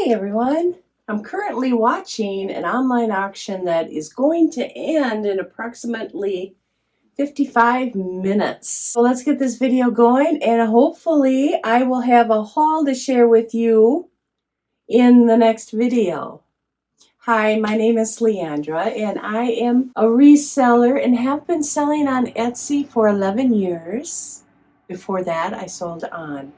Hi everyone! I'm currently watching an online auction that is going to end in approximately 55 minutes. So let's get this video going, and hopefully I will have a haul to share with you in the next video. Hi, my name is Leandra and I am a reseller and have been selling on Etsy for 11 years. Before that I sold on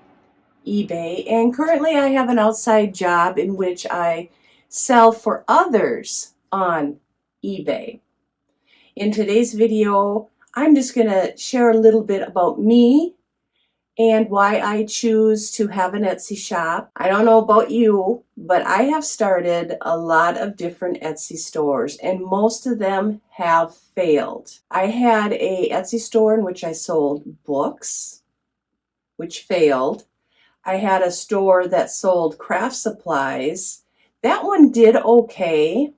eBay, and currently I have an outside job in which I sell for others on eBay. In today's video, I'm just going to share a little bit about me and why I choose to have an Etsy shop. I don't know about you, but I have started a lot of different Etsy stores and most of them have failed. I had a Etsy store in which I sold books, which failed. I had a store that sold craft supplies. That one did okay.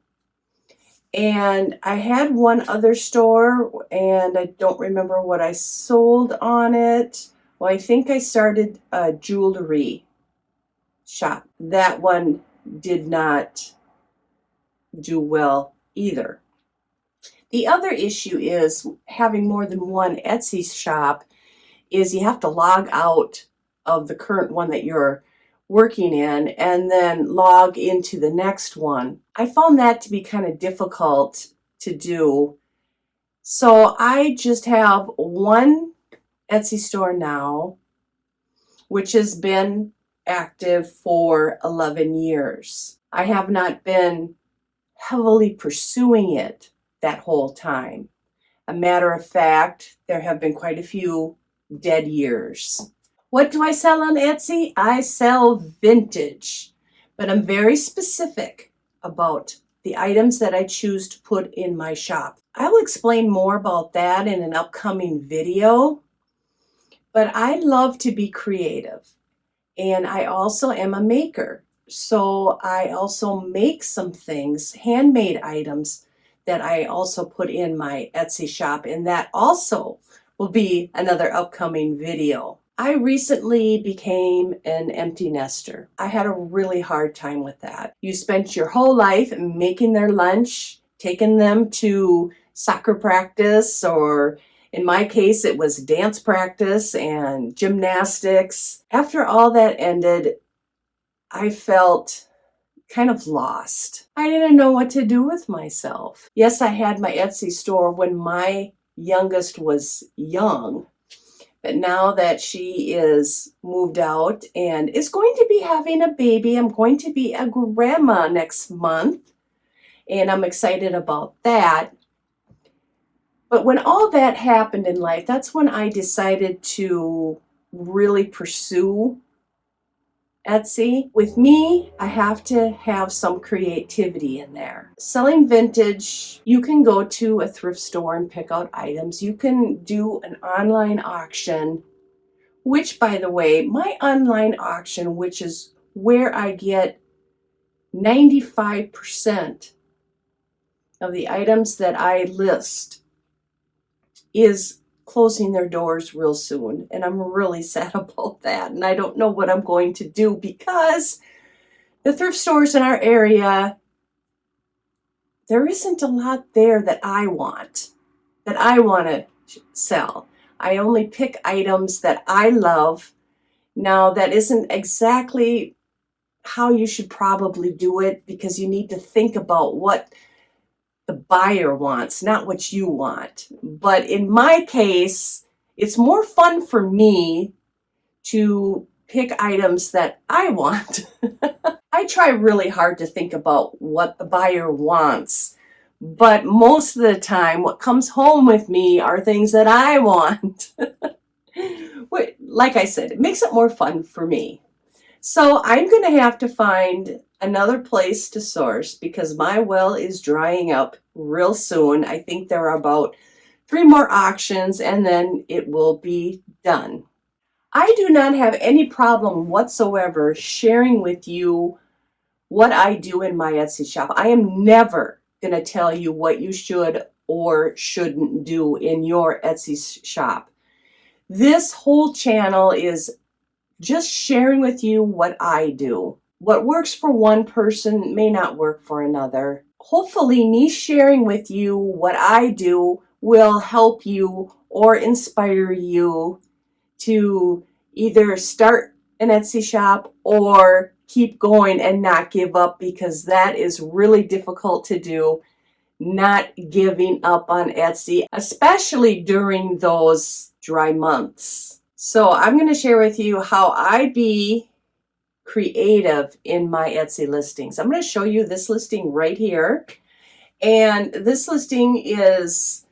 And I had one other store, and I don't remember what I sold on it. Well, I think I started a jewelry shop. That one did not do well either. The other issue is having more than one Etsy shop is you have to log out of the current one that you're working in and then log into the next one. I found that to be kind of difficult to do. So I just have one Etsy store now, which has been active for 11 years. I have not been heavily pursuing it that whole time. A matter of fact, there have been quite a few dead years. What do I sell on Etsy? I sell vintage, but I'm very specific about the items that I choose to put in my shop. I will explain more about that in an upcoming video, but I love to be creative, and I also am a maker. So I also make some things, handmade items, that I also put in my Etsy shop, and that also will be another upcoming video. I recently became an empty nester. I had a really hard time with that. You spent your whole life making their lunch, taking them to soccer practice, or in my case it was dance practice and gymnastics. After all that ended, I felt kind of lost. I didn't know what to do with myself. Yes, I had my Etsy store when my youngest was young, but now that she is moved out and is going to be having a baby, I'm going to be a grandma next month, and I'm excited about that. But when all that happened in life, that's when I decided to really pursue Etsy. With me, I have to have some creativity in there. Selling vintage, you can go to a thrift store and pick out items. You can do an online auction, which, by the way, my online auction, which is where I get 95% of the items that I list, is closing their doors real soon, and I'm really sad about that, and I don't know what I'm going to do because the thrift stores in our area, there isn't a lot there that I want to sell. I only pick items that I love. Now, that isn't exactly how you should probably do it, because you need to think about what the buyer wants, not what you want. But in my case, it's more fun for me to pick items that I want. I try really hard to think about what the buyer wants, but most of the time what comes home with me are things that I want. Like I said, it makes it more fun for me. So I'm going to have to find another place to source because my well is drying up real soon. I think there are about 3 more auctions and then it will be done. I do not have any problem whatsoever sharing with you what I do in my Etsy shop. I am never going to tell you what you should or shouldn't do in your Etsy shop. This whole channel is just sharing with you what I do. What works for one person may not work for another. Hopefully, me sharing with you what I do will help you or inspire you to either start an Etsy shop or keep going and not give up, because that is really difficult to do. Not giving up on Etsy, especially during those dry months. So I'm going to share with you how I be creative in my Etsy listings. I'm going to show you this listing right here. And this listing is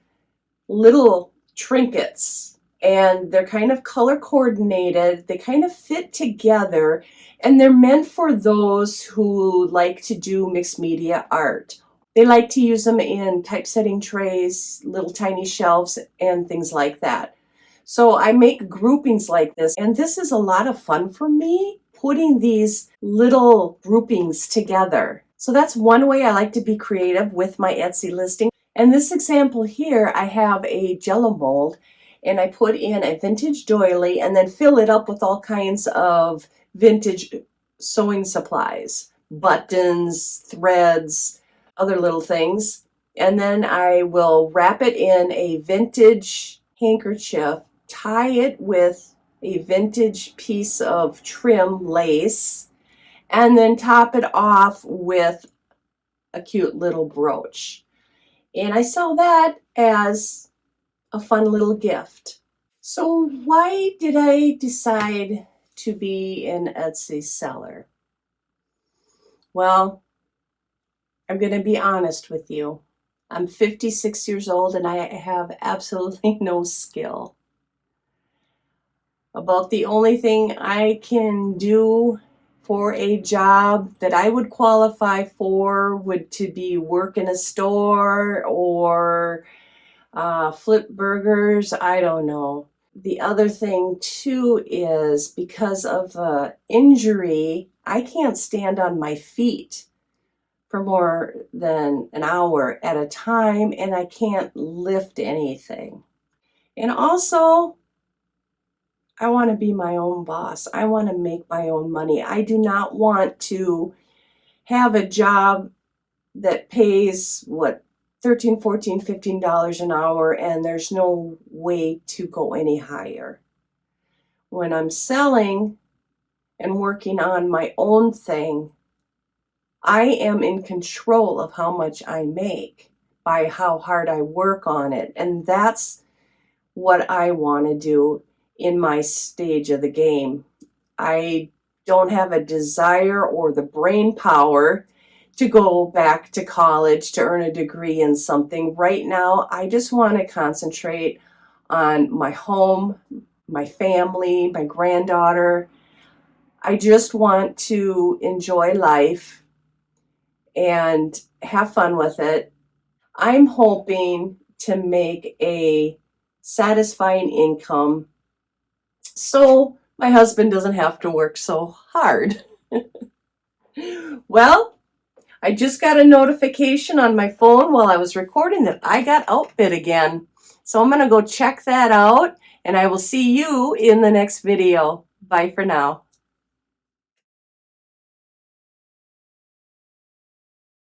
little trinkets, and they're kind of color coordinated. They kind of fit together, and they're meant for those who like to do mixed media art. They like to use them in typesetting trays, little tiny shelves, and things like that. So I make groupings like this, and this is a lot of fun for me, putting these little groupings together. So that's one way I like to be creative with my Etsy listing. And this example here, I have a Jello mold, and I put in a vintage doily and then fill it up with all kinds of vintage sewing supplies, buttons, threads, other little things. And then I will wrap it in a vintage handkerchief, tie it with a vintage piece of trim lace, and then top it off with a cute little brooch. And I sell that as a fun little gift. So why did I decide to be an Etsy seller? Well, I'm going to be honest with you. I'm 56 years old and I have absolutely no skill. About the only thing I can do for a job that I would qualify for would to be work in a store or flip burgers. I don't know. The other thing too is because of injury, I can't stand on my feet for more than an hour at a time, and I can't lift anything. And also, I want to be my own boss. I want to make my own money. I do not want to have a job that pays, what, $13, $14, $15 an hour, and there's no way to go any higher. When I'm selling and working on my own thing, I am in control of how much I make by how hard I work on it. And that's what I want to do in my stage of the game. I don't have a desire or the brain power to go back to college to earn a degree in something. Right now, I just want to concentrate on my home, my family, my granddaughter. I just want to enjoy life and have fun with it. I'm hoping to make a satisfying income so my husband doesn't have to work so hard. Well, I just got a notification on my phone while I was recording that I got outbid again. So I'm going to go check that out, and I will see you in the next video. Bye for now.